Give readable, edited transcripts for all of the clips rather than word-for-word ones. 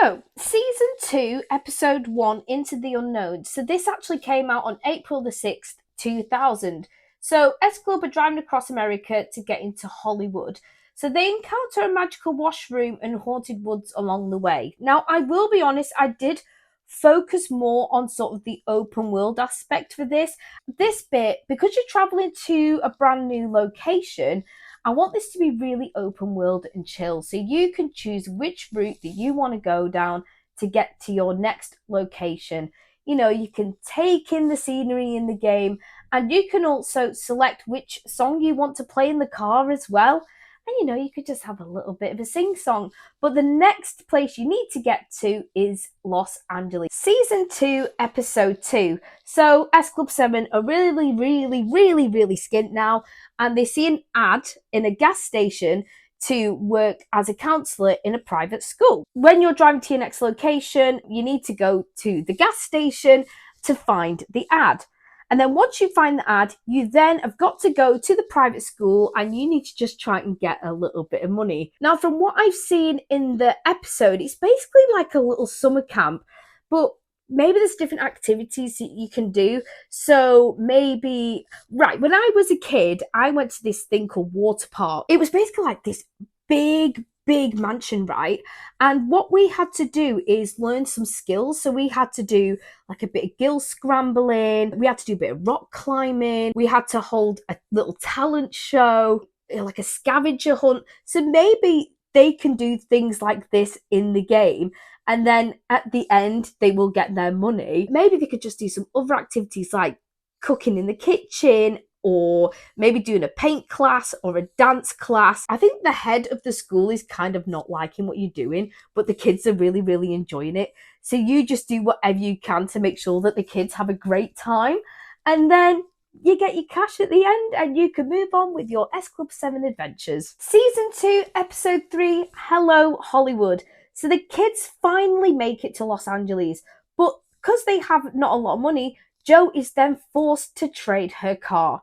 So, season 2, episode 1, Into the Unknown. So, this actually came out on April the 6th, 2000. So, S Club are driving across America to get into Hollywood. So, they encounter a magical washroom and haunted woods along the way. Now, I will be honest, I did focus more on sort of the open world aspect for this. This bit, because you're traveling to a brand new location, I want this to be really open world and chill. So you can choose which route that you want to go down to get to your next location. You know, you can take in the scenery in the game, and you can also select which song you want to play in the car as well. And you know, you could just have a little bit of a sing song. But the next place you need to get to is Los Angeles. Season 2, Episode 2. So S Club 7 are really skint now, and they see an ad in a gas station to work as a counsellor in a private school. When you're driving to your next location, you need to go to the gas station to find the ad. And then once you find the ad, you then have got to go to the private school and you need to just try and get a little bit of money. Now, from what I've seen in the episode, it's basically like a little summer camp, but maybe there's different activities that you can do. So maybe, right, when I was a kid, I went to this thing called Water Park. It was basically like this big mansion, right? And what we had to do is learn some skills. So we had to do like a bit of gill scrambling, we had to do a bit of rock climbing, we had to hold a little talent show, like a scavenger hunt. So maybe they can do things like this in the game, and then at the end they will get their money. Maybe they could just do some other activities like cooking in the kitchen, or maybe doing a paint class or a dance class. I think the head of the school is kind of not liking what you're doing, but the kids are really enjoying it. So you just do whatever you can to make sure that the kids have a great time, and then you get your cash at the end and you can move on with your S Club 7 adventures. Season 2, Episode 3, Hello Hollywood. So the kids finally make it to Los Angeles, but because they have not a lot of money, Jo is then forced to trade her car.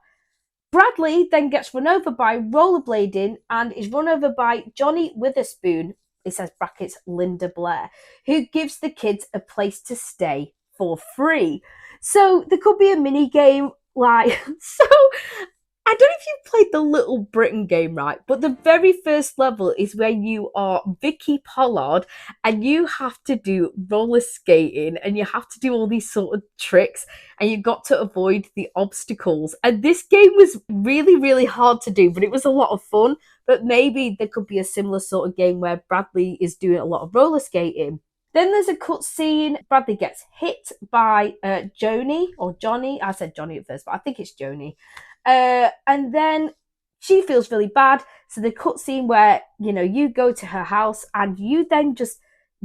Bradley then gets run over by rollerblading and is run over by Johnny Witherspoon, it says brackets Linda Blair, who gives the kids a place to stay for free. So there could be a mini game like so. I don't know if you've played the Little Britain game, right? But the very first level is where you are Vicky Pollard and you have to do roller skating and you have to do all these sort of tricks and you've got to avoid the obstacles. And this game was really hard to do, but it was a lot of fun. But maybe there could be a similar sort of game where Bradley is doing a lot of roller skating. Then there's a cutscene. Bradley gets hit by Joni or Johnny. I said Johnny at first, but I think it's Joni. And then she feels really bad. So the cutscene where, you know, you go to her house and you then just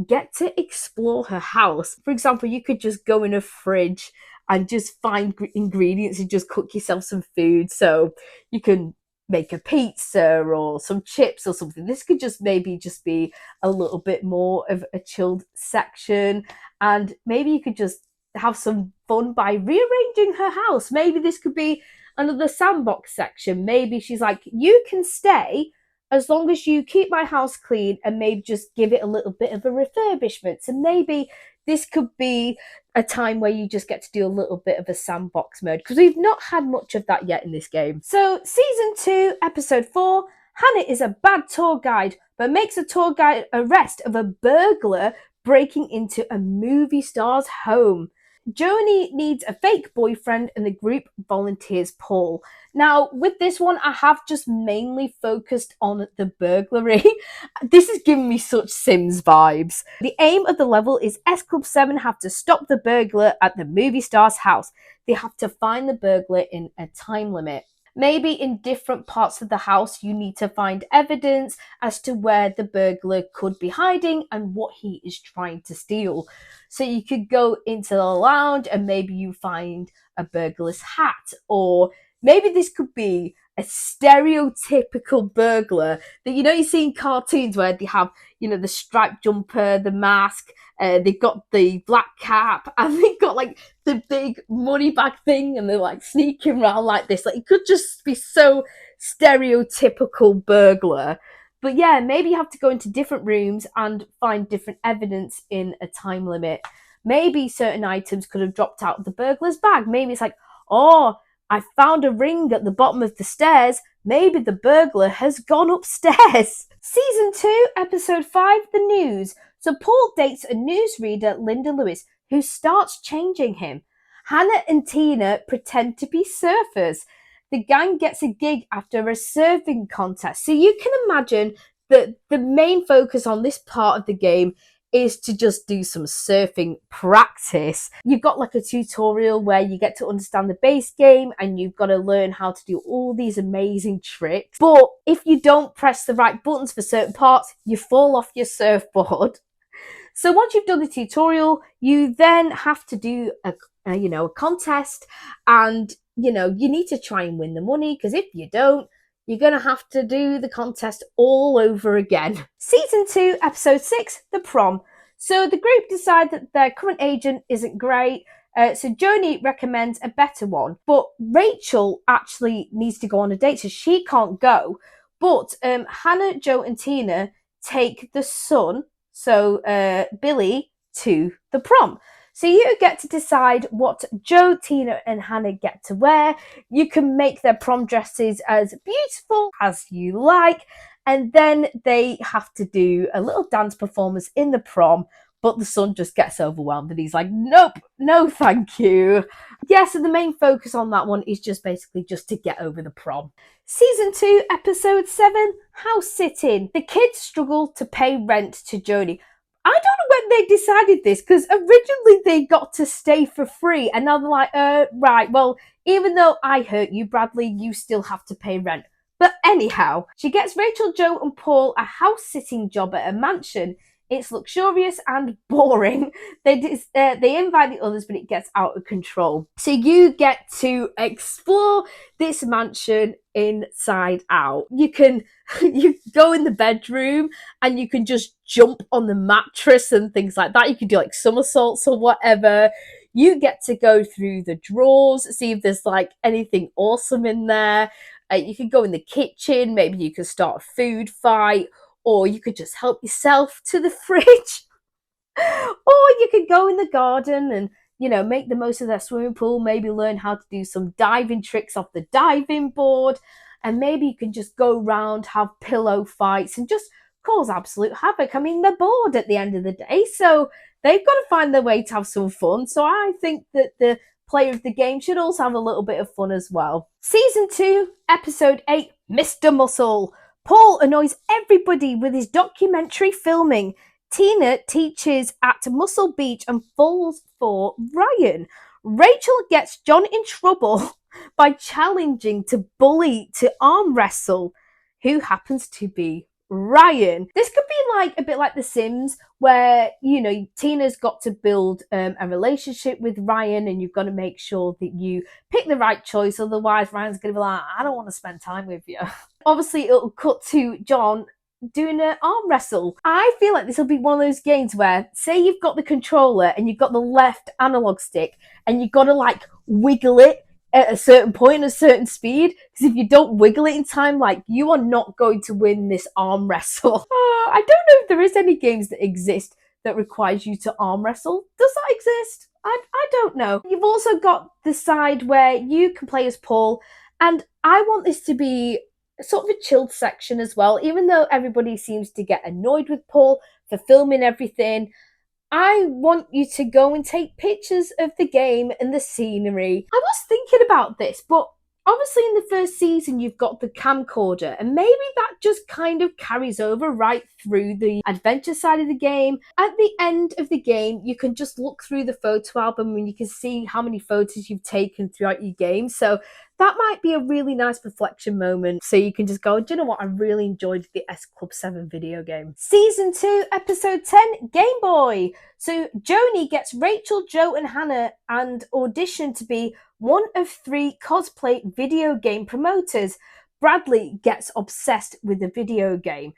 get to explore her house. For example, you could just go in a fridge and just find ingredients and just cook yourself some food. So you can make a pizza or some chips or something. This could just maybe just be a little bit more of a chilled section, and maybe you could just have some fun by rearranging her house. Maybe this could be another sandbox section. Maybe she's like, you can stay as long as you keep my house clean and maybe just give it a little bit of a refurbishment. So maybe this could be a time where you just get to do a little bit of a sandbox mode, because we've not had much of that yet in this game. So season 2, episode 4, Hannah is a bad tour guide, but makes a tour guide arrest of a burglar breaking into a movie star's home. Joni needs a fake boyfriend and the group volunteers Paul. Now, with this one, I have just mainly focused on the burglary. This is giving me such Sims vibes. The aim of the level is S Club 7 have to stop the burglar at the movie star's house. They have to find the burglar in a time limit. Maybe in different parts of the house, you need to find evidence as to where the burglar could be hiding and what he is trying to steal. So you could go into the lounge and maybe you find a burglar's hat, or maybe this could be a stereotypical burglar that, you know, you see in cartoons where they have, you know, the striped jumper, the mask, they've got the black cap, and they've got like the big money bag thing, and they're like sneaking around like this. Like, it could just be so stereotypical burglar. But yeah, maybe you have to go into different rooms and find different evidence in a time limit. Maybe certain items could have dropped out of the burglar's bag. Maybe it's like, oh, I found a ring at the bottom of the stairs. Maybe the burglar has gone upstairs. Season 2, Episode 5, The News. So Paul dates a newsreader, Linda Lewis, who starts changing him. Hannah and Tina pretend to be surfers. The gang gets a gig after a surfing contest. So you can imagine that the main focus on this part of the game is to just do some surfing practice. You've got like a tutorial where you get to understand the base game and you've got to learn how to do all these amazing tricks. But if you don't press the right buttons for certain parts, you fall off your surfboard. So once you've done the tutorial, you then have to do a contest, and you need to try and win the money, because if you don't, you're going to have to do the contest all over again. Season 2, Episode 6, The Prom. So the group decide that their current agent isn't great, so Joni recommends a better one. But Rachel actually needs to go on a date, so she can't go. But Hannah, Joe and Tina take the son, so Billy, to the prom. So you get to decide what Joe, Tina and Hannah get to wear. You can make their prom dresses as beautiful as you like. And then they have to do a little dance performance in the prom. But the son just gets overwhelmed and he's like, nope, no thank you. Yeah, so the main focus on that one is just basically just to get over the prom. Season 2, Episode 7, House Sitting. The kids struggle to pay rent to Joni. I don't know when they decided this, because originally they got to stay for free, and now they're like, right, well, even though I hurt you, Bradley, you still have to pay rent. But anyhow, she gets Rachel, Joe and Paul a house-sitting job at a mansion. It's luxurious and boring. They invite the others, but it gets out of control. So you get to explore this mansion inside out. You go in the bedroom and you can just jump on the mattress and things like that. You can do like somersaults or whatever. You get to go through the drawers, see if there's like anything awesome in there. You can go in the kitchen. Maybe you can start a food fight, or you could just help yourself to the fridge. Or you could go in the garden and, make the most of their swimming pool, maybe learn how to do some diving tricks off the diving board. And maybe you can just go around, have pillow fights and just cause absolute havoc. I mean, they're bored at the end of the day, so they've got to find their way to have some fun. So I think that the player of the game should also have a little bit of fun as well. Season 2, Episode 8, Mr. Muscle. Paul annoys everybody with his documentary filming. Tina teaches at Muscle Beach and falls for Ryan. Rachel gets John in trouble by challenging to bully to arm wrestle, who happens to be Ryan. This could be like a bit like The Sims, where Tina's got to build a relationship with Ryan, and you've got to make sure that you pick the right choice. Otherwise, Ryan's going to be like, I don't want to spend time with you. Obviously, it'll cut to John doing an arm wrestle. I feel like this will be one of those games where, say you've got the controller and you've got the left analog stick, and you've got to like wiggle it at a certain point, a certain speed, because if you don't wiggle it in time, like, you are not going to win this arm wrestle. I don't know if there is any games that exist that requires you to arm wrestle. Does that exist? I don't know. You've also got the side where you can play as Paul, and I want this to be sort of a chilled section as well. Even though everybody seems to get annoyed with Paul for filming everything, I want you to go and take pictures of the game and the scenery. I was thinking about this, but obviously in the first season you've got the camcorder, and maybe that just kind of carries over right through the adventure side of the game. At the end of the game, you can just look through the photo album and you can see how many photos you've taken throughout your game. So that might be a really nice reflection moment. So you can just go, do you know what? I really enjoyed the S Club 7 video game. Season 2, Episode 10, Game Boy. So Joni gets Rachel, Joe and Hannah and audition to be one of 3 cosplay video game promoters. Bradley gets obsessed with the video game.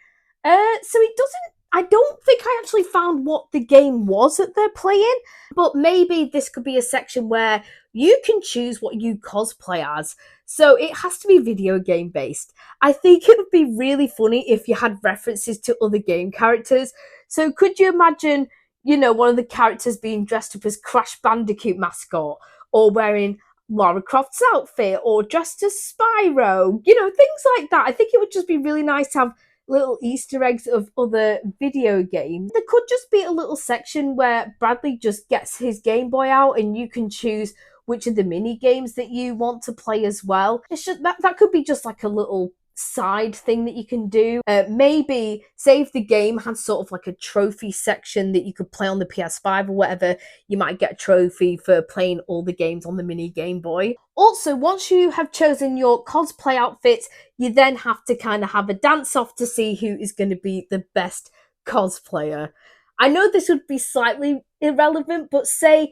So he doesn't I don't think I actually found what the game was that they're playing, but maybe this could be a section where you can choose what you cosplay as. So it has to be video game based. I think it would be really funny if you had references to other game characters. So could you imagine, one of the characters being dressed up as Crash Bandicoot mascot, or wearing Lara Croft's outfit, or dressed as Spyro, things like that. I think it would just be really nice to have little Easter eggs of other video games. There could just be a little section where Bradley just gets his Game Boy out and you can choose which of the mini games that you want to play as well. That could be just like a little side thing that you can do. Maybe say if the game had sort of like a trophy section that you could play on the PS5 or whatever, you might get a trophy for playing all the games on the mini Game Boy. Also, once you have chosen your cosplay outfits, you then have to kind of have a dance off to see who is going to be the best cosplayer. I know this would be slightly irrelevant, but say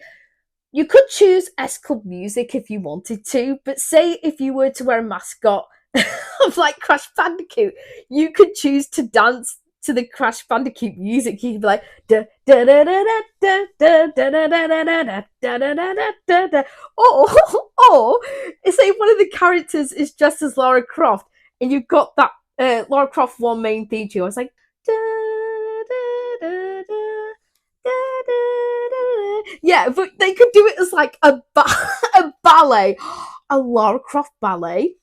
you could choose S Club Music if you wanted to, but say if you were to wear a mascot of like Crash Bandicoot, you could choose to dance to the Crash Bandicoot music. You could be like da da da da da da da da da da da da da da da da, or say one of the characters is dressed as Lara Croft, and you've got that Lara Croft one main theme tune. I was like da da da da. Yeah, but they could do it as like a ballet, a Lara Croft ballet.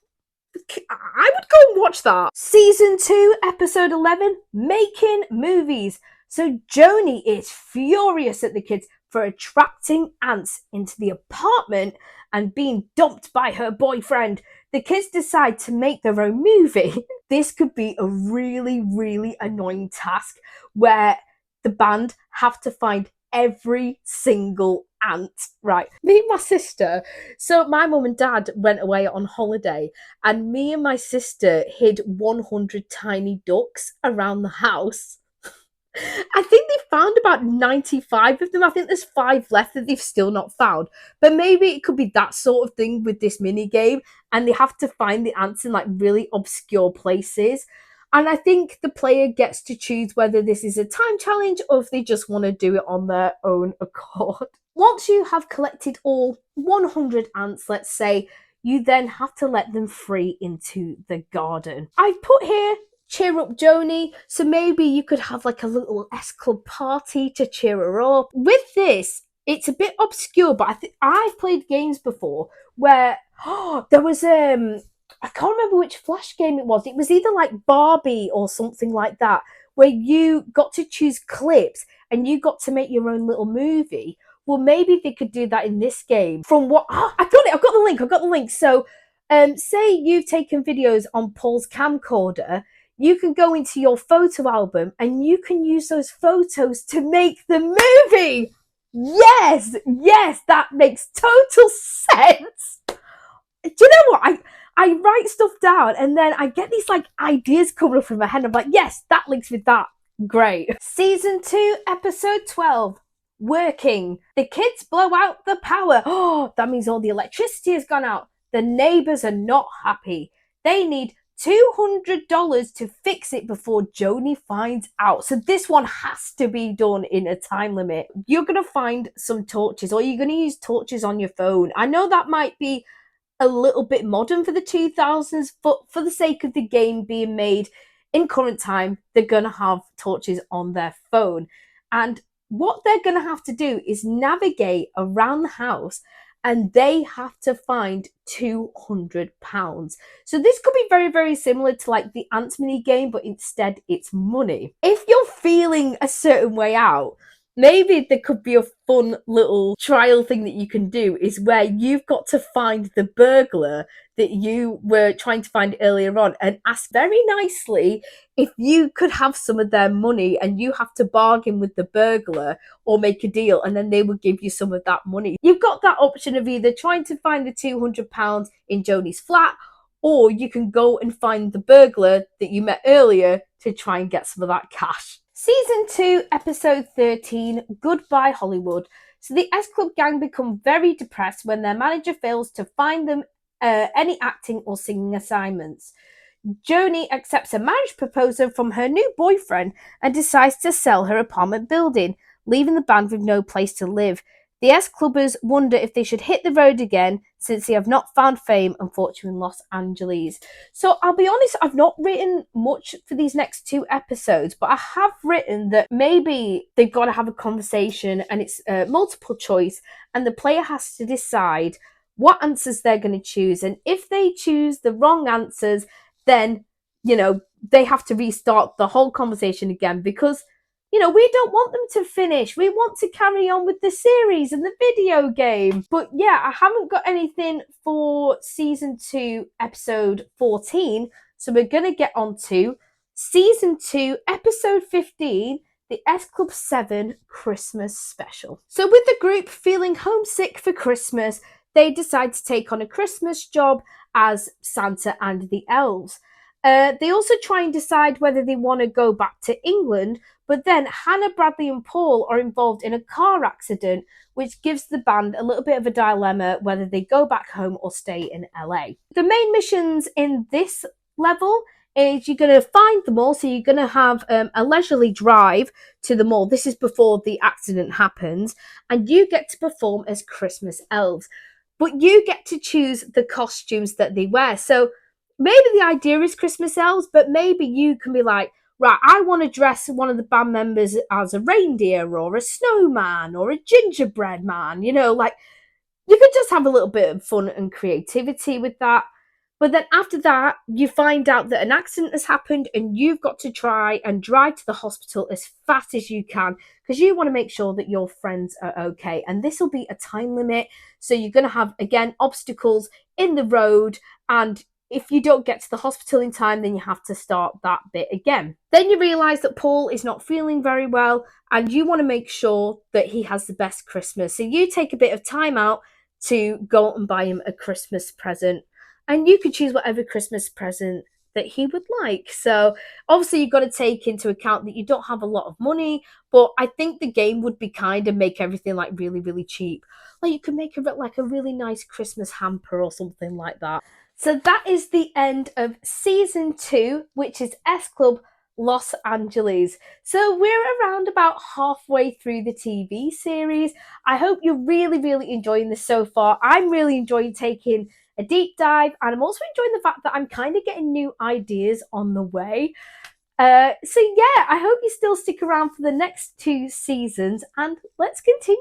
I would go and watch that. Season 2, episode 11, Making Movies. So Joni is furious at the kids for attracting ants into the apartment and being dumped by her boyfriend. The kids decide to make their own movie. This could be a really, really annoying task where the band have to find every single ant. Right, me and my sister, so my mum and dad went away on holiday, and me and my sister hid 100 tiny ducks around the house. I think they found about 95 of them. I think there's 5 left that they've still not found. But maybe it could be that sort of thing with this mini game, and they have to find the ants in like really obscure places. And I think the player gets to choose whether this is a time challenge or if they just want to do it on their own accord. Once you have collected all 100 ants, let's say, you then have to let them free into the garden. I've put here cheer up Joni, so maybe you could have like a little S Club party to cheer her up. With this, it's a bit obscure, but I've played games before where there was I can't remember which Flash game it was. It was either like Barbie or something like that, where you got to choose clips and you got to make your own little movie. Well, maybe they could do that in this game. From what I got it, I've got the link. So, say you've taken videos on Paul's camcorder, you can go into your photo album and you can use those photos to make the movie. Yes, that makes total sense. Do you know what? I write stuff down and then I get these like ideas coming up in my head. I'm like, yes, that links with that. Great. Season 2, episode 12. Working. The kids blow out the power. Oh, that means all the electricity has gone out. The neighbours are not happy. They need $200 to fix it before Joni finds out. So this one has to be done in a time limit. You're going to find some torches, or you're going to use torches on your phone. I know that might be a little bit modern for the 2000s, but for the sake of the game being made in current time, they're going to have torches on their phone. And what they're going to have to do is navigate around the house, and they have to find £200. So this could be very, very similar to like the ants mini game, but instead it's money. If you're feeling a certain way out, maybe there could be a fun little trial thing that you can do, is where you've got to find the burglar that you were trying to find earlier on and ask very nicely if you could have some of their money, and you have to bargain with the burglar or make a deal, and then they will give you some of that money. You've got that option of either trying to find the £200 in Joni's flat, or you can go and find the burglar that you met earlier to try and get some of that cash. Season 2, episode 13, Goodbye Hollywood. So the S Club gang become very depressed when their manager fails to find them any acting or singing assignments. Joni accepts a marriage proposal from her new boyfriend and decides to sell her apartment building, leaving the band with no place to live. The S-Clubbers wonder if they should hit the road again since they have not found fame and fortune in Los Angeles. So I'll be honest, I've not written much for these next two episodes, but I have written that maybe they've got to have a conversation and it's multiple choice, and the player has to decide what answers they're going to choose. And if they choose the wrong answers, then, they have to restart the whole conversation again because we don't want them to finish. We want to carry on with the series and the video game. But yeah, I haven't got anything for season 2, episode 14. So we're going to get on to season 2, episode 15, the S Club 7 Christmas special. So with the group feeling homesick for Christmas, they decide to take on a Christmas job as Santa and the elves. They also try and decide whether they want to go back to England, but then Hannah, Bradley, and Paul are involved in a car accident, which gives the band a little bit of a dilemma whether they go back home or stay in LA. The main missions in this level is you're going to find the mall, so you're going to have a leisurely drive to the mall. This is before the accident happens, and you get to perform as Christmas elves. But you get to choose the costumes that they wear. So maybe the idea is Christmas elves, but maybe you can be like, right, I want to dress one of the band members as a reindeer or a snowman or a gingerbread man. Like you could just have a little bit of fun and creativity with that. But then after that, you find out that an accident has happened and you've got to try and drive to the hospital as fast as you can because you want to make sure that your friends are okay. And this will be a time limit. So you're going to have, again, obstacles in the road. And if you don't get to the hospital in time, then you have to start that bit again. Then you realise that Paul is not feeling very well and you want to make sure that he has the best Christmas. So you take a bit of time out to go and buy him a Christmas present. And you could choose whatever Christmas present that he would like. So obviously you've got to take into account that you don't have a lot of money, but I think the game would be kind of make everything like really, really cheap. Like you could make it like a really nice Christmas hamper or something like that. So that is the end of season 2, which is S Club Los Angeles. So we're around about halfway through the TV series. I hope you're really, really enjoying this so far. I'm really enjoying taking a deep dive, and I'm also enjoying the fact that I'm kind of getting new ideas on the way. So yeah, I hope you still stick around for the next 2 seasons, and let's continue.